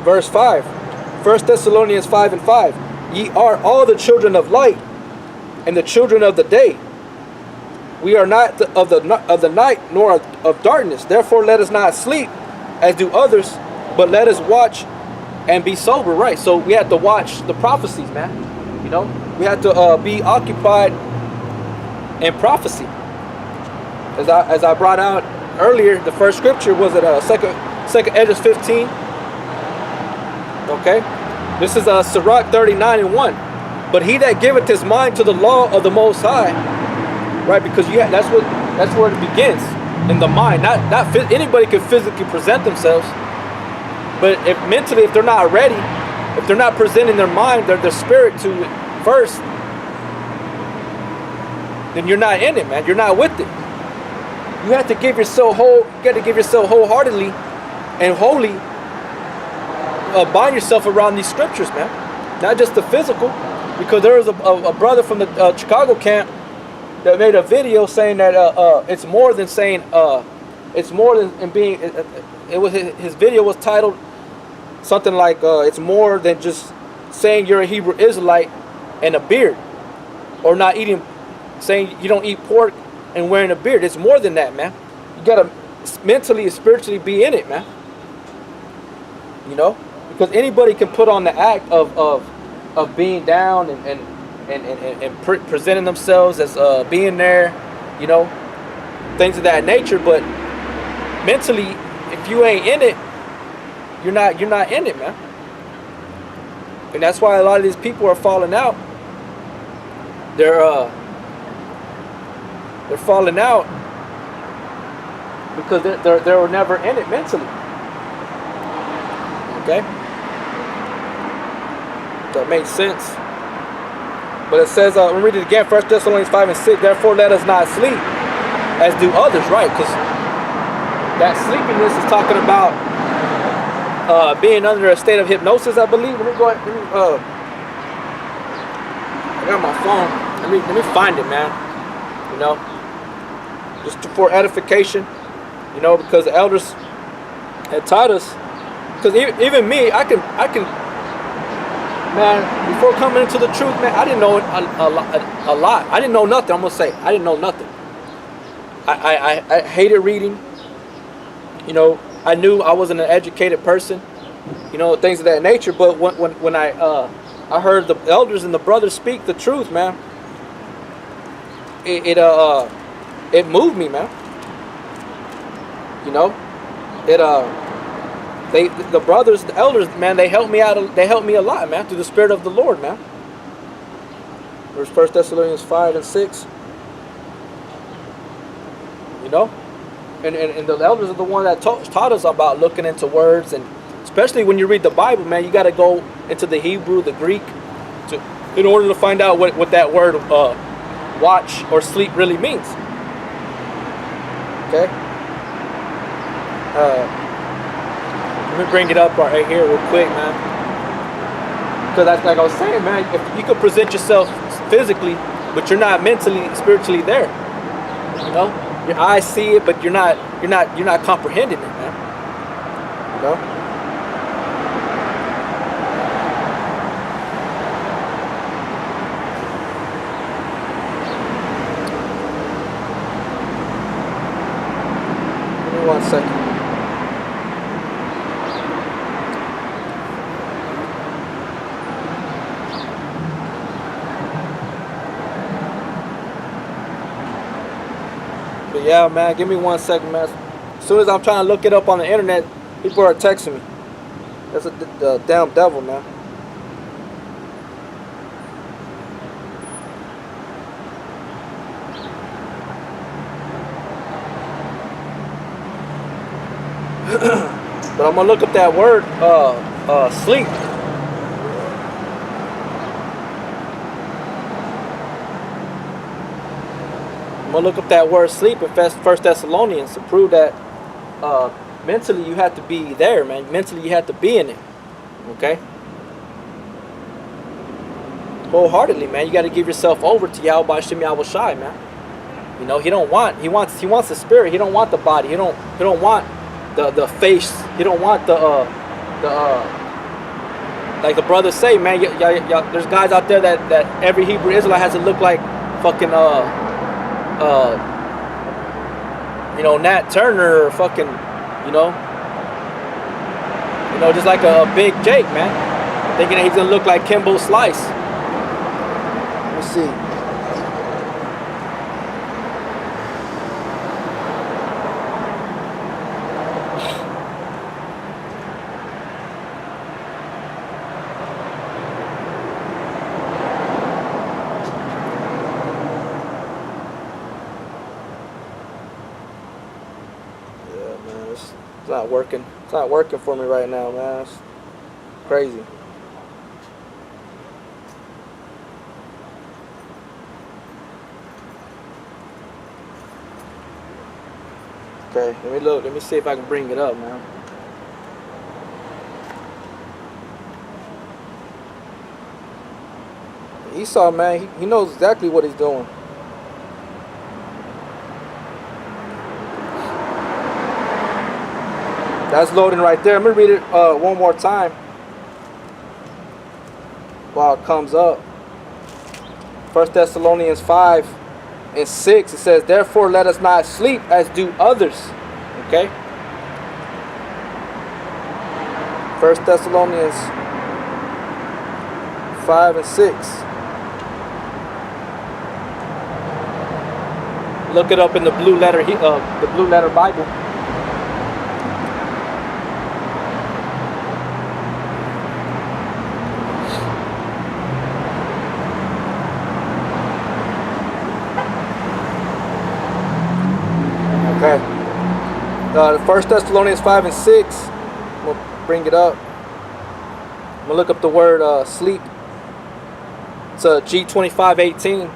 verse 5. 1 Thessalonians 5 and 5. Ye are all the children of light and the children of the day. We are not of the night nor of darkness. Therefore let us not sleep as do others, but let us watch and be sober. Right. So we have to watch the prophecies, man. You know, we have to be occupied in prophecy. As I brought out earlier, the first scripture was at second Esdras 15. Okay, this is Sirach 39 and 1. But he that giveth his mind to the law of the Most High, right? Because that's where it begins, in the mind. Not anybody can physically present themselves, but if mentally, if they're not ready, if they're not presenting their mind, their spirit to it first, then you're not in it, man. You're not with it. You have to give yourself wholeheartedly and wholly bind yourself around these scriptures, man. Not just the physical, because there was a brother from the Chicago camp that made a video saying that it's more than saying it's more than being. His video was titled something like it's more than just saying you're a Hebrew Israelite and a beard, or not eating, saying you don't eat pork and wearing a beard. It's more than that, man. You gotta mentally and spiritually be in it, man. You know, because anybody can put on the act of being down and presenting themselves as being there, you know, things of that nature. But mentally, if you ain't in it, you're not in it, man. And that's why a lot of these people are falling out. They're falling out because they were never in it mentally. Okay, that makes sense. But it says, let me read it again. 1 Thessalonians 5 and 6. Therefore, let us not sleep as do others, right? Because that sleepiness is talking about being under a state of hypnosis, I believe. Let me go ahead. I got my phone. Let me find it, man. You know, just for edification. You know, because the elders had taught us. Because even me, I can, man, before coming into the truth, man, I didn't know a lot. I didn't know nothing. I'm going to say, I didn't know nothing. I hated reading. You know, I knew I wasn't an educated person. You know, things of that nature. But when I heard the elders and the brothers speak the truth, man, it moved me, man. You know, the brothers, the elders, man, they helped me out. They helped me a lot, man, through the Spirit of the Lord, man. There's 1 Thessalonians 5 and 6. You know, and the elders are the one that taught us about looking into words, and especially when you read the Bible, man, you got to go into the Hebrew, the Greek, in order to find out what that word watch or sleep really means. Okay. Let me bring it up right here real quick, man. Because that's like I was saying, man, if you could present yourself physically, but you're not mentally, spiritually there. You know? Your eyes see it, but you're not comprehending it, man. You know? Give me 1 second. Yeah, man, give me 1 second, man. As soon as I'm trying to look it up on the internet, people are texting me. That's the damn devil, man. But I'm gonna look up that word, sleep. I'm going to look up that word sleep in 1 Thessalonians to prove that mentally you have to be there, man. Mentally you have to be in it. Okay? Wholeheartedly, man. You got to give yourself over to Yahweh Shem Yahweh Shai, man. You know, he wants the spirit. He don't want the body. He don't want the face. He don't want the like the brothers say, man, there's guys out there that every Hebrew Israelite has to look like fucking Nat Turner or fucking, just like a Big Jake, man, thinking that he's gonna look like Kimbo Slice. Let's see. It's not working. It's not working for me right now, man. It's crazy. Okay, let me look. Let me see if I can bring it up, man. Esau, man, he knows exactly what he's doing. That's loading right there. I'm going to read it one more time while it comes up. 1 Thessalonians 5:6, it says, therefore let us not sleep as do others. Okay? 1 Thessalonians 5:6. Look it up in the Blue Letter Bible. Okay. 1 Thessalonians 5:6. We'll bring it up. I'm gonna look up the word sleep. It's G2518.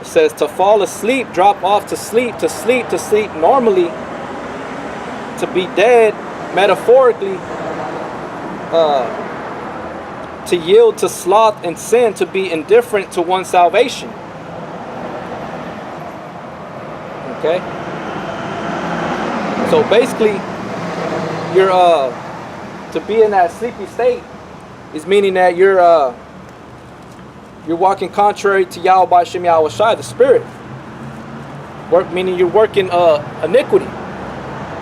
It says to fall asleep, drop off to sleep, to sleep, to sleep normally, to be dead, metaphorically, to yield to sloth and sin, to be indifferent to one's salvation. Okay? So basically, you're to be in that sleepy state is meaning that you're walking contrary to Yahweh B'Shem Yahweh Shai, the Spirit. Meaning you're working iniquity.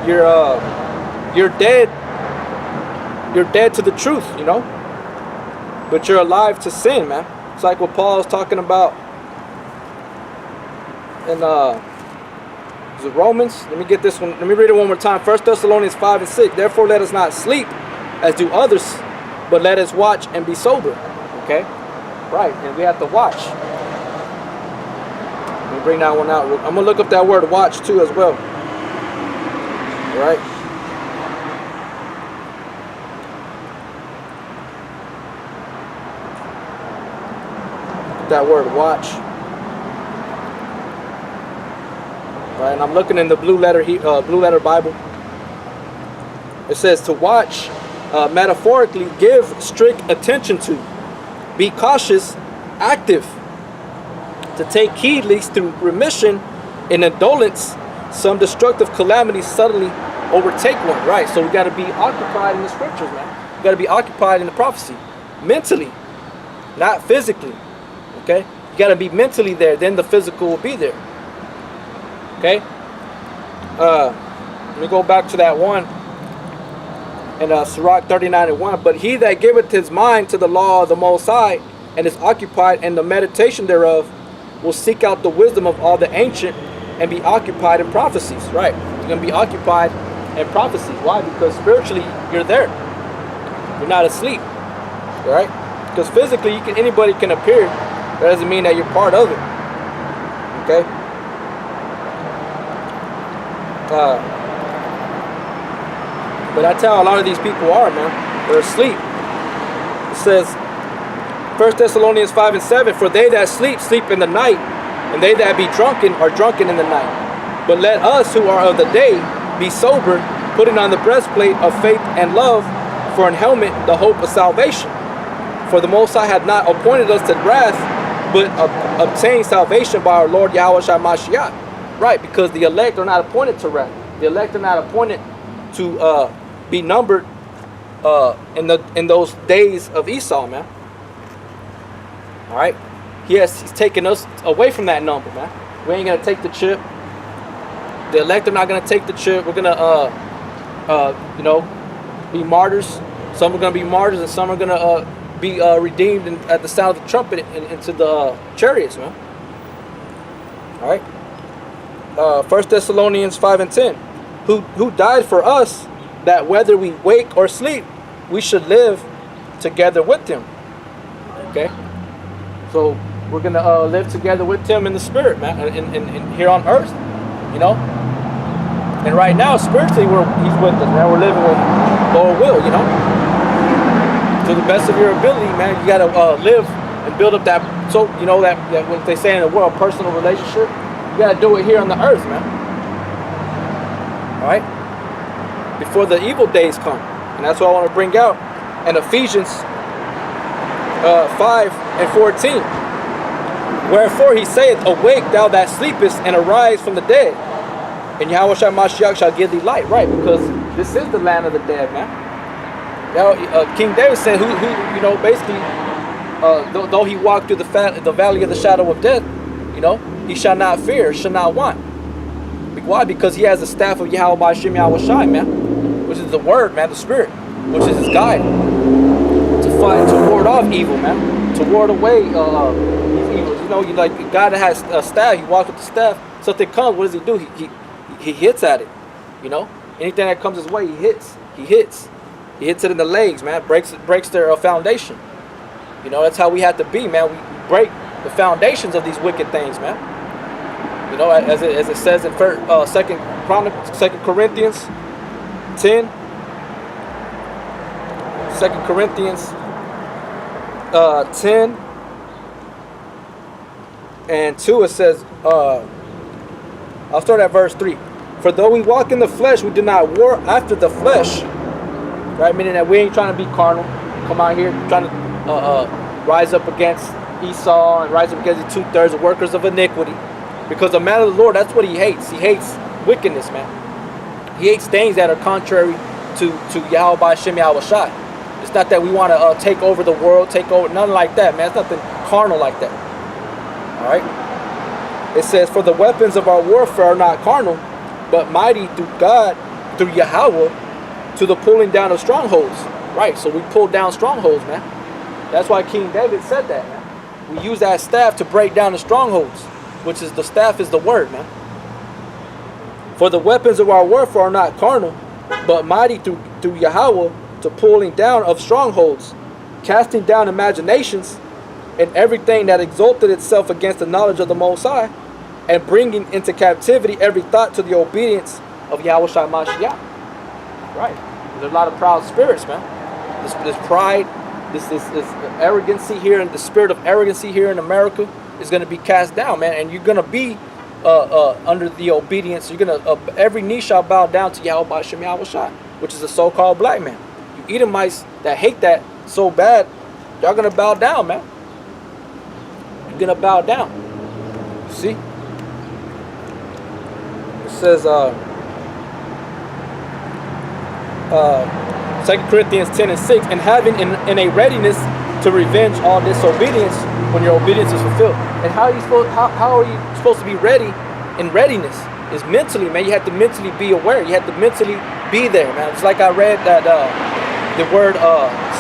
You're dead. You're dead to the truth, but you're alive to sin, man. It's like what Paul's talking about in is it Romans? Let me get this one. Let me read it one more time. 1 Thessalonians 5:6. Therefore let us not sleep as do others, but let us watch and be sober. Okay? Right, and we have to watch. Let me bring that one out. I'm going to look up that word watch too as well. All right? That word watch. Right, and I'm looking in the Blue Letter Bible. It says to watch, metaphorically, give strict attention to, be cautious, active, to take heed lest through remission and indolence some destructive calamity suddenly overtake one. Right, so we got to be occupied in the scriptures, man. We got to be occupied in the prophecy, mentally, not physically. Okay, you got to be mentally there, then the physical will be there. Okay, let me go back to that one in Sirach 39:1. But he that giveth his mind to the law of the Most High and is occupied in the meditation thereof will seek out the wisdom of all the ancient and be occupied in prophecies. Right, you're gonna be occupied in prophecies. Why? Because spiritually you're there. You're not asleep. Right? Because physically anybody can appear. That doesn't mean that you're part of it. Okay? But that's how a lot of these people are, man. They're asleep. It says, 1 Thessalonians 5:7, for they that sleep, sleep in the night, and they that be drunken are drunken in the night. But let us who are of the day be sober, putting on the breastplate of faith and love, for an helmet the hope of salvation. For the Most High hath not appointed us to wrath, but obtain salvation by our Lord Yahweh Shai Mashiach. Right, because the elect are not appointed to wrath. The elect are not appointed to be numbered in those days of Esau, man. All right, he's taken us away from that number, man. We ain't gonna take the chip. The elect are not gonna take the chip. We're gonna be martyrs. Some are gonna be martyrs, and some are gonna be redeemed at the sound of the trumpet into the chariots, man. All right. 1 Thessalonians 5 and 10, who died for us, that whether we wake or sleep, we should live together with him. Okay, so we're gonna live together with him in the spirit, man, in here on earth, you know. And right now, spiritually, he's with us, man. We're living with Lord will, you know, to the best of your ability, man. You gotta live and build up that, so you know that what they say in the world, personal relationship. You gotta do it here on the earth, man. All right, before the evil days come, and that's what I want to bring out in Ephesians 5 and 14. Wherefore he saith, awake thou that sleepest, and arise from the dead, and Yahweh Shai Mashiach shall give thee light. Right, because this is the land of the dead, man. Now, King David said, who you know, basically, though he walked through the valley of the shadow of death, you know, he shall not fear, shall not want. Why? Because he has the staff of Yahweh by Shem Yahweh Shai, man, which is the word, man, the spirit, which is his guide to fight, to ward off evil, man, to ward away these evils. You know, you like a guy that has a staff, he walks with the staff. Something comes, what does he do? He hits at it. You know, anything that comes his way, he hits it in the legs, man. Breaks their foundation. You know, that's how we have to be, man. We break the foundations of these wicked things, man. You know, as it says in 2 Corinthians 10, 2 Corinthians 10 and 2, it says, I'll start at verse 3. For though we walk in the flesh, we do not war after the flesh. Right, meaning that we ain't trying to be carnal. Come out here trying to rise up against Esau and rise up against the 2/3 of workers of iniquity. Because the man of the Lord, that's what he hates. He hates wickedness, man. He hates things that are contrary to Yahweh by Shem Yahweh Shai. It's not that we want to take over the world, take over, nothing like that, man. It's nothing carnal like that. All right. It says, for the weapons of our warfare are not carnal, but mighty through God, through Yahweh, to the pulling down of strongholds. Right. So we pull down strongholds, man. That's why King David said that, man. We use that staff to break down the strongholds, which is the staff is the word, man. For the weapons of our warfare are not carnal, but mighty through Yahweh, to pulling down of strongholds, casting down imaginations and everything that exalted itself against the knowledge of the Most High, and bringing into captivity every thought to the obedience of Yahweh Shai Mashiach. Right. There's a lot of proud spirits, man. This pride, this arrogancy here, and the spirit of arrogancy here in America is going to be cast down, man. And you're going to be under the obedience. You're going to every knee shall bow down to Yahweh by Shem Yahweh Shai, which is the so-called black man. You Edomites that hate that so bad, y'all going to bow down, man. You're going to bow down. See? It says 2 Corinthians 10 and 6, and having in a readiness to revenge all disobedience when your obedience is fulfilled. And how are you supposed to be ready? In readiness is mentally, man. You have to mentally be aware. You have to mentally be there, man. It's like I read that the word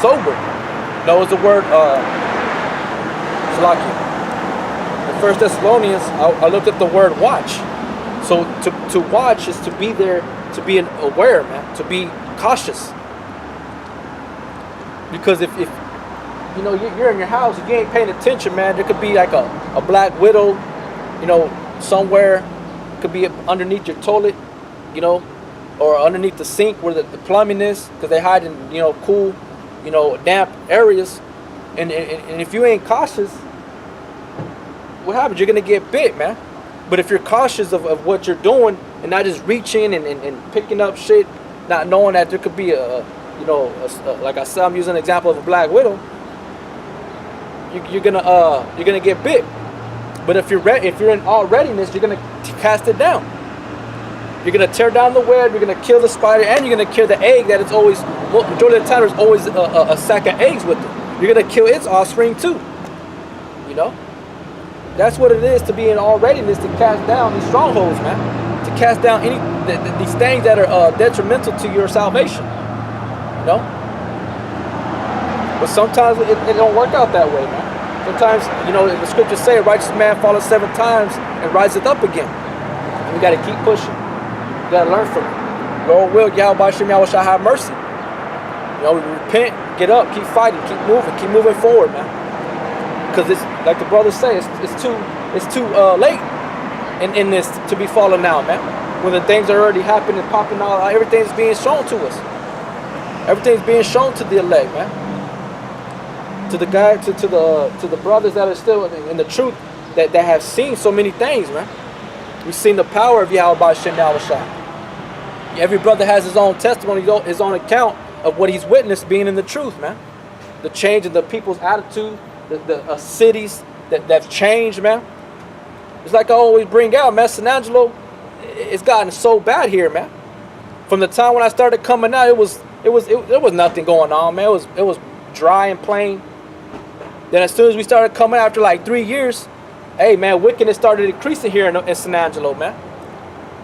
sober. No, it's the word Salaki. In 1 Thessalonians, I looked at the word watch. So to watch is to be there, to be aware, man, to be cautious. Because if you know you're in your house, if you ain't paying attention, man, there could be like a black widow, you know, somewhere. It could be underneath your toilet, you know, or underneath the sink where the plumbing is, because they hide in, you know, cool, you know, damp areas. And if you ain't cautious, what happens? You're gonna get bit, man. But if you're cautious of what you're doing and not just reaching and picking up shit, not knowing that there could be like I said, I'm using an example of a black widow. you're gonna get bit. But if you're in all readiness, you're gonna cast it down. You're gonna tear down the web. You're gonna kill the spider, and you're gonna kill the egg that is always, majority of the time, there's always a sack of eggs with it. You're gonna kill its offspring too. You know, that's what it is to be in all readiness to cast down these strongholds, man. To cast down these things that are detrimental to your salvation. You know. But sometimes it don't work out that way, man. Sometimes, you know, the scriptures say a righteous man falleth 7 times and riseth up again. And we got to keep pushing. We got to learn from it. Lord will, Yahweh Shem Yahweh shall have mercy. You know, we repent, get up, keep fighting, keep moving forward, man. Because it's like the brothers say, it's too late in this to be falling now, man. When the things are already happening, popping out, everything's being shown to us. Everything's being shown to the elect, man. To the guy, to the brothers that are still in the truth, that have seen so many things, man. We've seen the power of Yahweh Shem Yahweh Shai. Every brother has his own testimony, his own account of what he's witnessed being in the truth, man. The change in the people's attitude, the cities that've changed, man. It's like I always bring out, man. San Angelo, it's gotten so bad here, man. From the time when I started coming out, there was nothing going on, man. It was dry and plain. Then as soon as we started coming after like 3 years, hey man, wickedness started increasing here in San Angelo, man.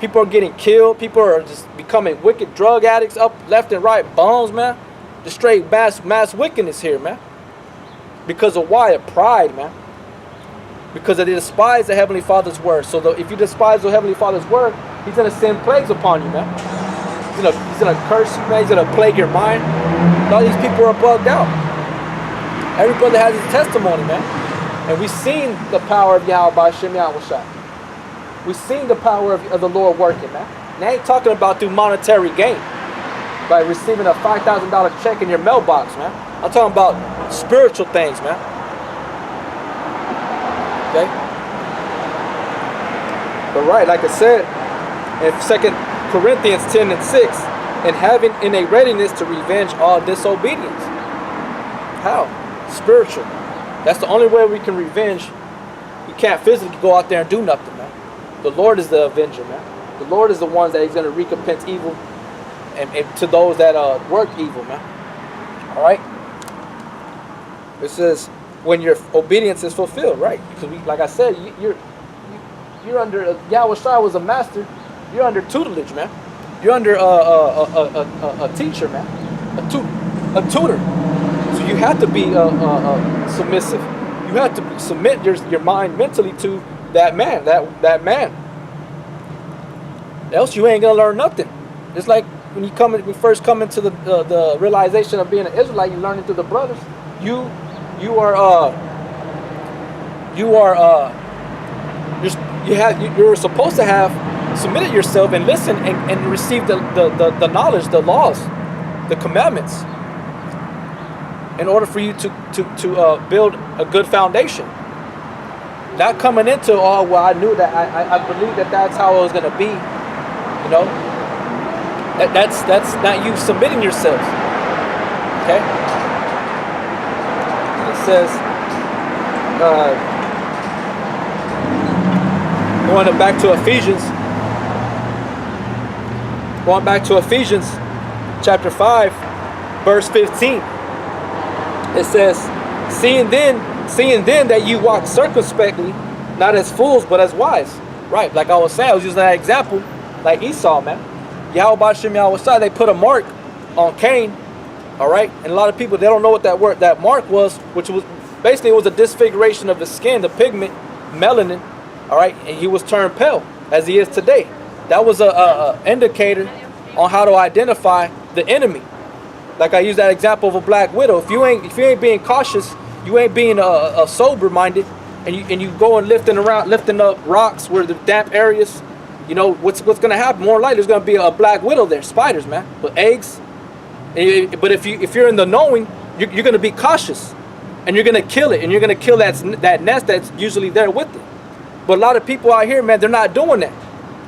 People are getting killed. People are just becoming wicked drug addicts up left and right, bums, man. Just straight mass wickedness here, man. Because of why? Of pride, man. Because they despise the Heavenly Father's word. So if you despise the Heavenly Father's word, He's gonna send plagues upon you, man. He's gonna curse you, man. He's gonna plague your mind. All these people are bugged out. Every brother has his testimony, man. And we've seen the power of Yahweh Shem Yahweh Shai. We've seen the power of the Lord working, man. And I ain't talking about through monetary gain, by receiving a $5,000 check in your mailbox, man. I'm talking about spiritual things, man. Okay? But right, like I said, in 2 Corinthians 10 and 6, and having in a readiness to revenge all disobedience. How? Spiritual. That's the only way we can revenge. You can't physically go out there and do nothing, man. The Lord is the avenger, man. The Lord is the one that He's going to recompense evil and to those that work evil, man. All right? It says, when your obedience is fulfilled, right? Because like I said, you're under, Yahweh Shai was a master. You're under tutelage, man. You're under a teacher, man. A tutor. So you have to be submissive. You have to submit your mind mentally to that man, that man. Else you ain't gonna learn nothing. It's like when we first come into the realization of being an Israelite, you learn it through the brothers. You're supposed to have submitted yourself and listen and receive the knowledge, the laws, the commandments, in order for you to build a good foundation. Not coming into, oh well, I knew that, I believe that's how it was gonna be. You know, that's not you submitting yourselves. Okay. It says, going back to Ephesians chapter 5, verse 15. It says, seeing then that you walk circumspectly, not as fools, but as wise. Right, like I was saying, I was using that example, like Esau, man. Yahweh Shem Yahweh Shai, they put a mark on Cain, all right? And a lot of people, they don't know what that mark was, which was, basically it was a disfiguration of his skin, the pigment, melanin, all right? And he was turned pale, as he is today. That was a indicator on how to identify the enemy. Like I use that example of a black widow. If you ain't being cautious, you ain't being sober-minded, and you go and lifting up rocks where the damp areas, you know what's gonna happen? More likely there's gonna be a black widow there, spiders, man, with eggs. But if you're in the knowing, you're gonna be cautious, and you're gonna kill it, and you're gonna kill that nest that's usually there with it. But a lot of people out here, man, they're not doing that.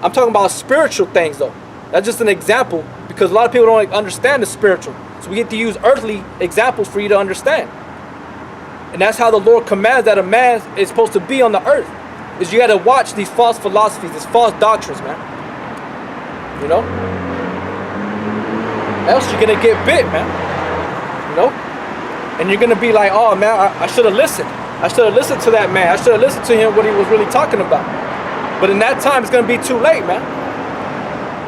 I'm talking about spiritual things, though. That's just an example, because a lot of people don't understand the spiritual. So we get to use earthly examples for you to understand. And that's how the Lord commands that a man is supposed to be on the earth. Is you got to watch these false philosophies, these false doctrines, man. You know? Else you're going to get bit, man. You know? And you're going to be like, oh, man, I should have listened. I should have listened to that man. I should have listened to him what he was really talking about. But in that time, it's going to be too late, man.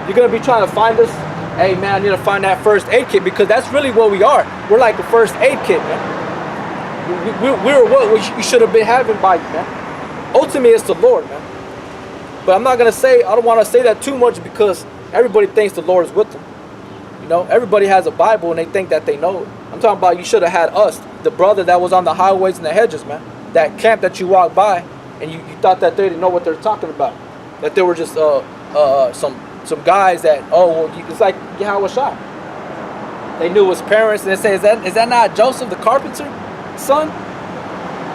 You're going to be trying to find us. Hey, man, I need to find that first aid kit, because that's really what we are. We're like a first aid kit, man. We're what we should have been having by, man. Ultimately, it's the Lord, man. But I'm not going to say, I don't want to say that too much, because everybody thinks the Lord is with them. You know, everybody has a Bible and they think that they know it. I'm talking about you should have had us, the brother that was on the highways and the hedges, man. That camp that you walked by and you thought that they didn't know what they're talking about. That they were just some guys that, oh, well, it's like Yahweh Shai. They knew his parents and they say, is that not Joseph the carpenter, son?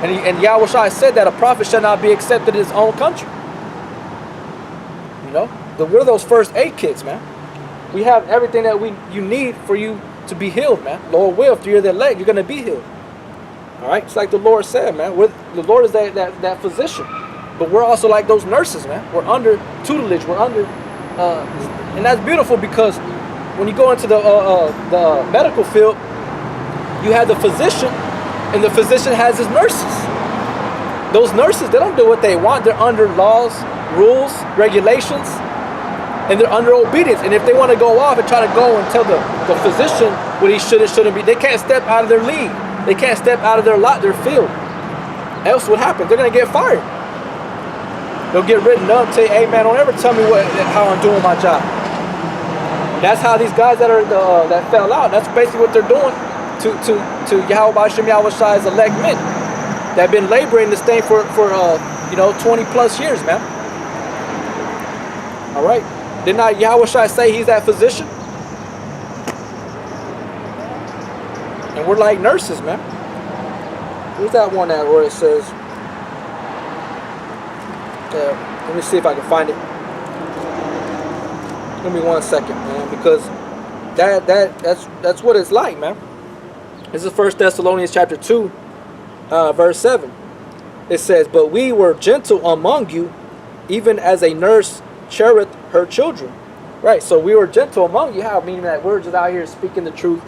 And Yahweh Shai said that a prophet shall not be accepted in his own country. You know, we're those first aid kits, man. We have everything that you need for you to be healed, man. Lord will, if you're the elect, you're going to be healed. All right? It's like the Lord said, man. The Lord is that physician. But we're also like those nurses, man. We're under tutelage. We're under... and that's beautiful, because when you go into the medical field, you have the physician, and the physician has his nurses. Those nurses, they don't do what they want. They're under laws, rules, regulations, and they're under obedience. And if they want to go off and try to go and tell the physician what he should and shouldn't be, they can't step out of their league. They can't step out of their field. Else what happens? They're going to get fired. They'll get written up and say, hey man, don't ever tell me how I'm doing my job. That's how these guys that fell out, that's basically what they're doing to Yahweh Shem Yahweh Shai's elect men that have been laboring this thing for 20 plus years, man. All right. Did not Yahweh Shai say he's that physician? And we're like nurses, man. Where's that one at where it says, let me see if I can find it. Give me 1 second, man, because that's what it's like, man. This is 1 Thessalonians chapter 2, verse 7. It says, but we were gentle among you, even as a nurse cherisheth her children. Right, so we were gentle among you. How? Meaning that we're just out here speaking the truth,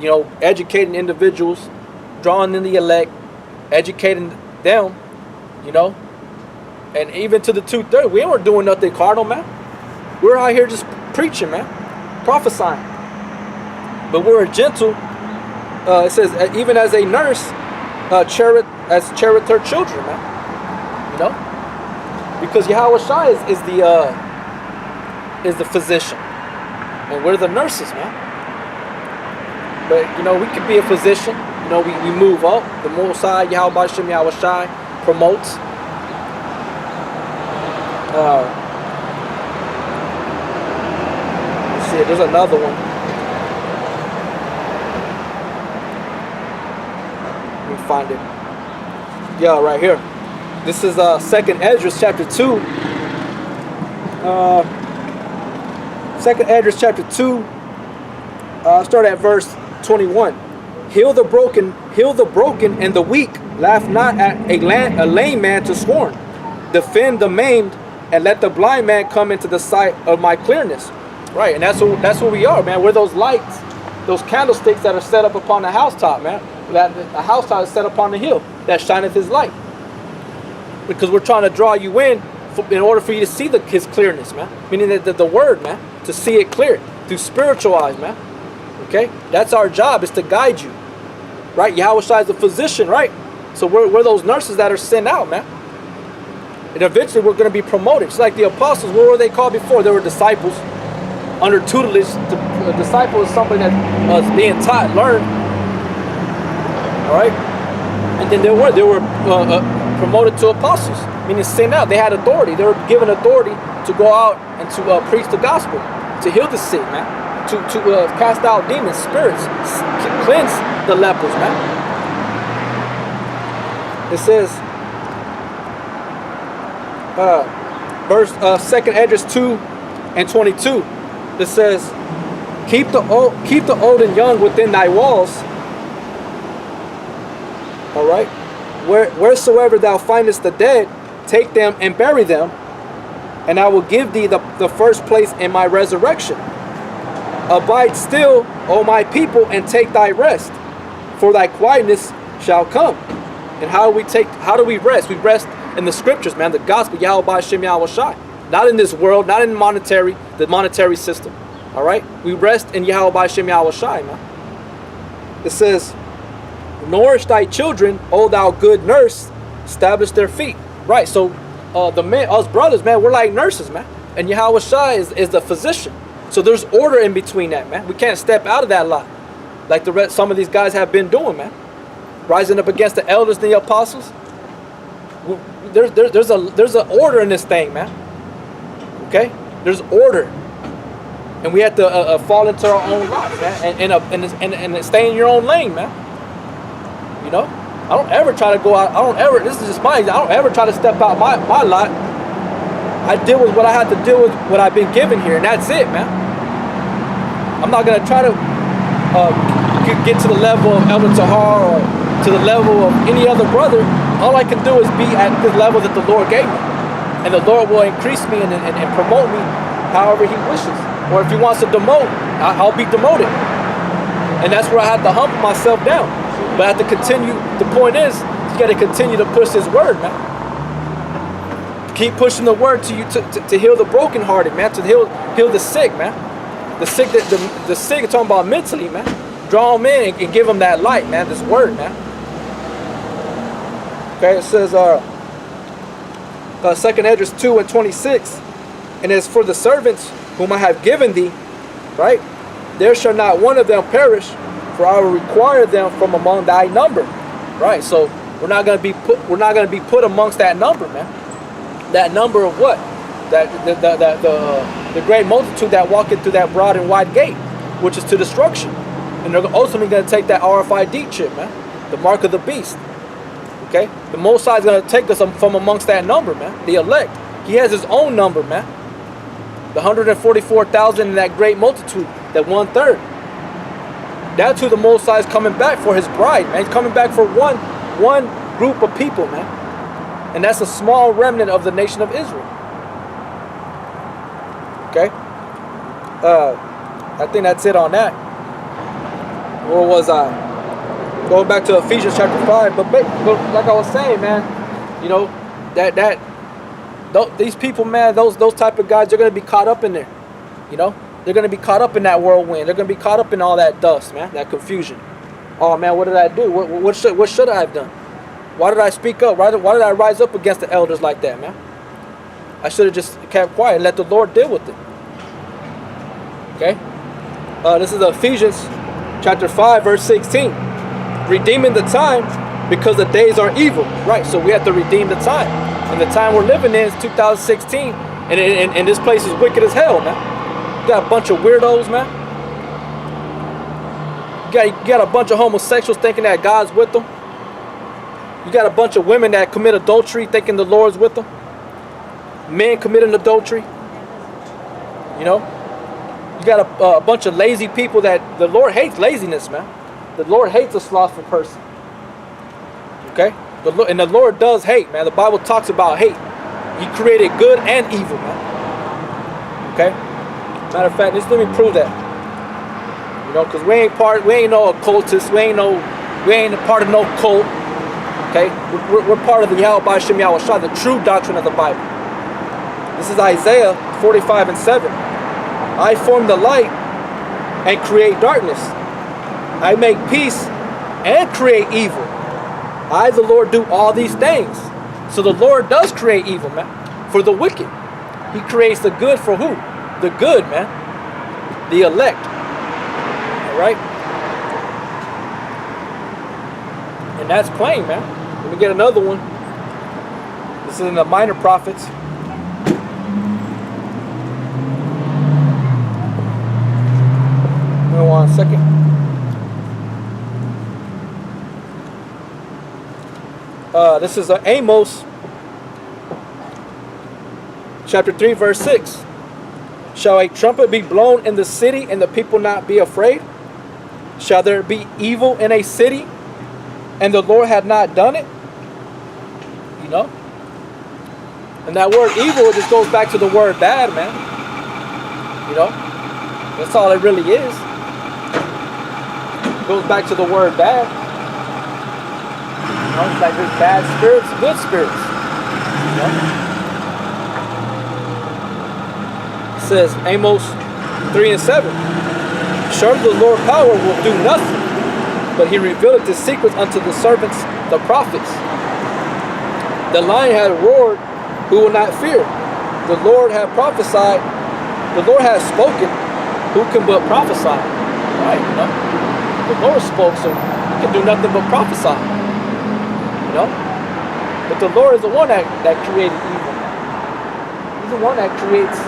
you know, educating individuals, drawing in the elect, educating them, you know. And even to the 2/3, we weren't doing nothing carnal, man. We're out here just preaching, man, prophesying. But we're gentle. It says, even as a nurse cherisheth her children, man. You know, because Yahweh Shai is the physician, and we're the nurses, man. But you know, we could be a physician. You know, we move up. The Most High Yahweh Shem Yahweh Shai promotes. Let's see, there's another one. Let me find it. Yeah, right here. This is 2nd Esdras chapter 2. 2nd Esdras chapter 2. Start at verse 21. Heal the broken and the weak. Laugh not at a lame man to scorn. Defend the maimed, and let the blind man come into the sight of my clearness. Right, and that's what we are, man. We're those lights, those candlesticks that are set up upon the housetop, man. That the housetop is set upon the hill that shineth his light. Because we're trying to draw you in order for you to see his clearness, man. Meaning that the word, man, to see it clear through spiritual eyes, man. Okay, that's our job, is to guide you. Right, Yahweh Shai is the physician, right? So we're those nurses that are sent out, man. And eventually we're going to be promoted. It's like the apostles. What were they called before? They were disciples under tutelage. A disciple is somebody that was being taught, learned. All right, and then they were promoted to apostles, meaning sent out. They had authority. They were given authority to go out and to preach the gospel, to heal the sick, man, to cast out demons, spirits, cleanse the lepers, man. It says, verse 2nd Esdras 2 and 22. It says, keep the old and young within thy walls. All right. wheresoever thou findest the dead, take them and bury them, and I will give thee the first place in my resurrection. Abide still, O my people, and take thy rest, for thy quietness shall come. And how do we rest? We rest in the scriptures, man, the gospel, Yahweh Shem Yahweh Shai. Not in this world, not in the monetary system. All right? We rest in Yahweh Shem Yahweh Shai, man. It says, nourish thy children, O thou good nurse, establish their feet. Right, so the men, us brothers, man, we're like nurses, man. And Yahweh Shai is the physician. So there's order in between that, man. We can't step out of that lot like some of these guys have been doing, man. Rising up against the elders and the apostles. There's an order in this thing, man. Okay? There's order. And we have to fall into our own lot, man. And stay in your own lane, man. You know? I don't ever try to go out. This is just I don't ever try to step out my lot. I deal with what I have to deal with, what I've been given here, and that's it, man. I'm not going to try to get to the level of Elder Tahar or to the level of any other brother. All I can do is be at the level that the Lord gave me. And the Lord will increase me and promote me however he wishes. Or if he wants to demote, I'll be demoted. And that's where I have to humble myself down. But I have to continue. The point is, you got to continue to push his word, man. Keep pushing the word to you to heal the brokenhearted, man. To heal the sick, man. The sick, the sick, talking about mentally, man. Draw them in and give them that light, man. This word, man. Okay, it says, 2 Esdras 2:26, and as for the servants whom I have given thee, right, there shall not one of them perish, for I will require them from among thy number. Right, so we're not going to be put amongst that number, man. That number of what? That the great multitude that walketh through that broad and wide gate, which is to destruction. And they're ultimately going to take that RFID chip, man, the mark of the beast. Okay, the Most High is going to take us from amongst that number, man. The elect. He has his own number, man. The 144,000 in that great multitude, that 1/3. That's who the Most High is coming back for, his bride, man. He's coming back for one group of people, man. And that's a small remnant of the nation of Israel. Okay? I think that's it on that. Where was I? Going back to Ephesians chapter 5. But like I was saying, man, you know, these people, man, those type of guys, they're going to be caught up in there. You know? They're going to be caught up in that whirlwind. They're going to be caught up in all that dust, man, that confusion. Oh, man, what did I do? What should I have done? Why did I speak up? Why did I rise up against the elders like that, man? I should have just kept quiet and let the Lord deal with it. Okay? This is Ephesians chapter 5, verse 16. Redeeming the time because the days are evil. Right, so we have to redeem the time. And the time we're living in is 2016. And this place is wicked as hell, man. You got a bunch of weirdos, man. You got a bunch of homosexuals thinking that God's with them. You got a bunch of women that commit adultery thinking the Lord's with them. Men committing adultery. You know? You got a bunch of lazy people that the Lord hates laziness, man. The Lord hates a slothful person. Okay? And the Lord does hate, man. The Bible talks about hate. He created good and evil, man. Okay? Matter of fact, just let me prove that. You know, because we ain't no occultists. We ain't a part of no cult. Okay? We're part of the Yahweh Shem Yahweh Shai, the true doctrine of the Bible. This is Isaiah 45:7. I form the light and create darkness. I make peace and create evil. I, the Lord, do all these things. So the Lord does create evil, man, for the wicked. He creates the good for who? The good, man. The elect. All right? And that's plain, man. Let me get another one. This is in the Minor Prophets. Hold on a second. This is Amos chapter 3, verse 6. Shall a trumpet be blown in the city and the people not be afraid? Shall there be evil in a city and the Lord had not done it? know? And that word evil just goes back to the word bad, man. You know? That's all it really is. It goes back to the word bad. You know, it's like there's bad spirits, good spirits. You know? It says, Amos 3:7. Surely the Lord power will do nothing, but he revealed his secrets unto the servants, the prophets. The lion had roared, who will not fear? The Lord had prophesied, the Lord has spoken, who can but prophesy? Right, you know? The Lord spoke, so he can do nothing but prophesy. You know? But the Lord is the one that created evil. He's the one that creates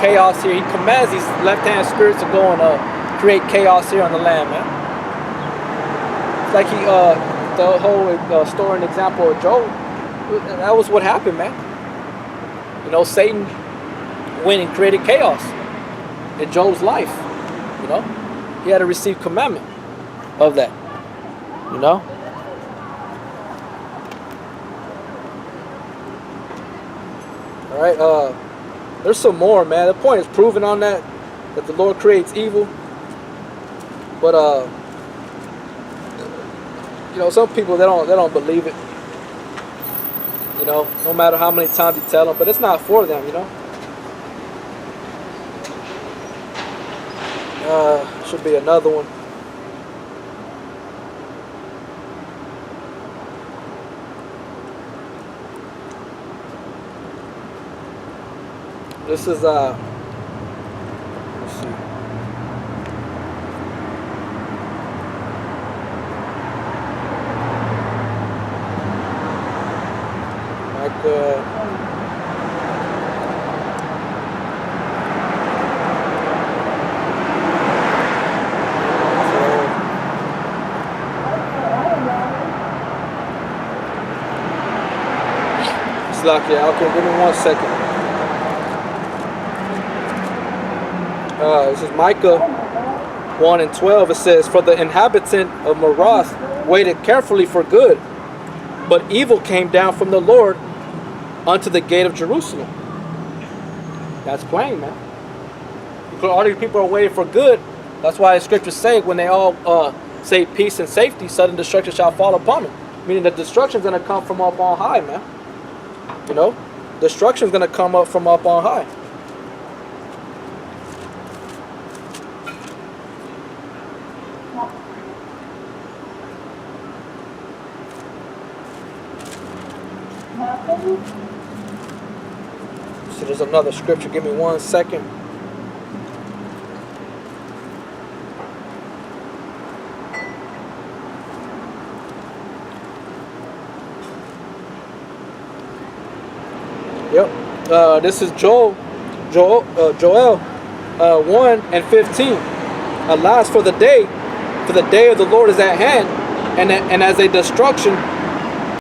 chaos here. He commands these left-hand spirits to go and create chaos here on the land, man. It's like he, the whole story and example of Job, that was what happened, man. You know, Satan went and created chaos in Job's life. You know, he had to receive commandment of that. You know. All right. There's some more, man. The point is proving on that the Lord creates evil. But you know, some people they don't believe it. You know, no matter how many times you tell them, but it's not for them. You know. Should be another one. This is let's see. Like yeah, okay, give me 1 second. This is Micah 1:12. It says, "For the inhabitant of Marath waited carefully for good, but evil came down from the Lord unto the gate of Jerusalem." That's plain, man. Because all these people are waiting for good. That's why the scriptures say when they all say peace and safety, sudden destruction shall fall upon them. Meaning the destruction is going to come from up on high, man. You know, destruction is going to come up from up on high. So there's another scripture. Give me 1 second. Yep. This is Joel 1:15. Alas, for the day of the Lord is at hand, and as a destruction